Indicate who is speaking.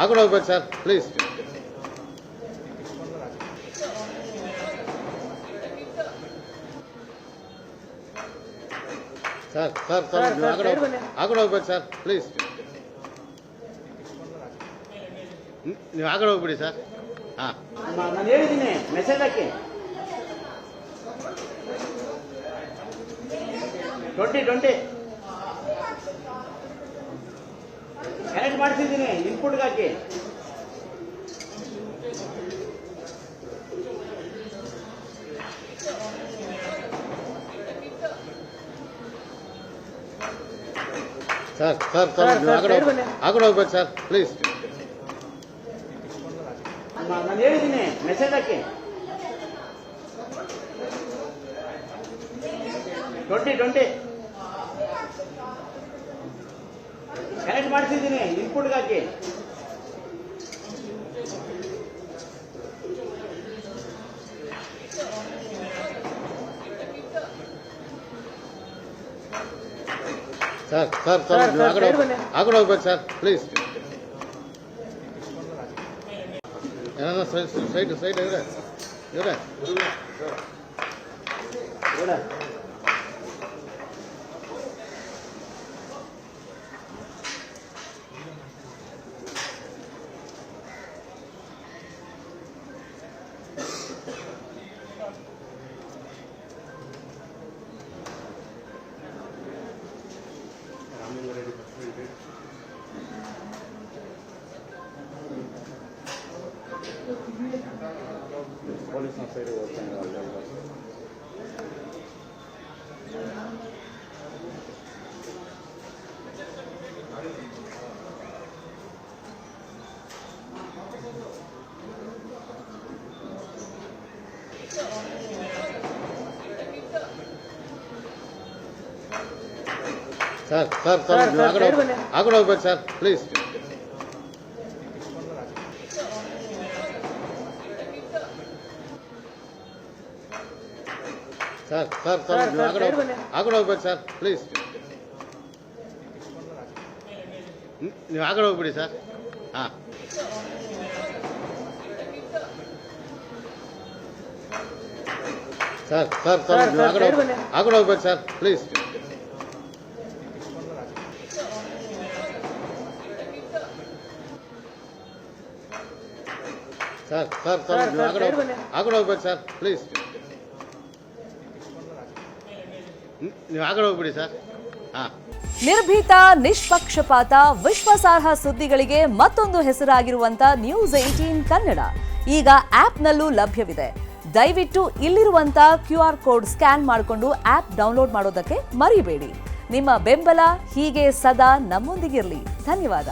Speaker 1: ಆಗಡೆ ಹೋಗ್ಬೇಕು sir please. ಆಗಡೆ ಹೋಗ್ಬೇಕು sir please. ನೀವು ಆಗಡೆ ಹೋಗ್ಬಿಡಿ ಸರ್. ಹಾಂ
Speaker 2: ನಾನು ಹೇಳಿದ್ದೀನಿ ಮೆಸೇಜ್ ಹಾಕಿ 2020 ಕನೆಕ್ಟ್ ಮಾಡಿಸಿದ್ದೀನಿ ಇನ್ಪುಟ್ಗೆ ಹಾಕಿ.
Speaker 1: ಆಗಡೆ ಹೋಗ್ಬೇಕು ಸರ್ ಪ್ಲೀಸ್.
Speaker 2: ನಾನು ಹೇಳಿದ್ದೀನಿ ಮೆಸೇಜ್ ಹಾಕಿ 2020 ಕನೆಕ್ಟ್ ಮಾಡಿಸಿದ್ದೀನಿ ಇನ್ಪುಟ್ಗೆ ಹಾಕಿ.
Speaker 1: ಆಗಡೆ ಹೋಗ್ಬೇಕು ಸರ್ ಪ್ಲೀಸ್. ಏನಾದ್ರು ಸೈಡ್ ಇವ್ರೆ ಪೊಲೀಸ್ ಸೈಡ್ ಹೋಗ್ತಾನೆ ಆಗಡೆ ಹೋಗ್ಬೇಕು ಸರ್ ಪ್ಲೀಸ್. ಆಗಡೆ ಹೋಗ್ಬೇಕು ಸರ್ ಪ್ಲೀಸ್. ನೀವು ಆಗಡೆ ಹೋಗ್ಬಿಡಿ ಸರ್. ಹಾಂ ಆಗಡೆ ಹೋಗ್ಬೇಕು ಸರ್ ಪ್ಲೀಸ್. ಆಗಡೆ ಹೋಗ್ಬೇಕು ಸರ್ ಪ್ಲೀಸ್. ನೀವು ಆಗಡೆ ಹೋಗ್ಬಿಡಿ ಸರ್. ಹಾಂ
Speaker 3: ನಿರ್ಭೀತ, ನಿಷ್ಪಕ್ಷಪಾತ, ವಿಶ್ವಾಸಾರ್ಹ ಸುದ್ದಿಗಳಿಗೆ ಮತ್ತೊಂದು ಹೆಸರಾಗಿರುವಂತ ನ್ಯೂಸ್ 18 ಕನ್ನಡ ಈಗ ಆಪ್ನಲ್ಲೂ ಲಭ್ಯವಿದೆ. ದಯವಿಟ್ಟು ಇಲ್ಲಿರುವಂತ QR ಕೋಡ್ ಸ್ಕ್ಯಾನ್ ಮಾಡಿಕೊಂಡು ಆಪ್ ಡೌನ್ಲೋಡ್ ಮಾಡೋದಕ್ಕೆ ಮರಿಬೇಡಿ. ನಿಮ್ಮ ಬೆಂಬಲ ಹೀಗೆ ಸದಾ ನಮ್ಮೊಂದಿಗಿರಲಿ. ಧನ್ಯವಾದ.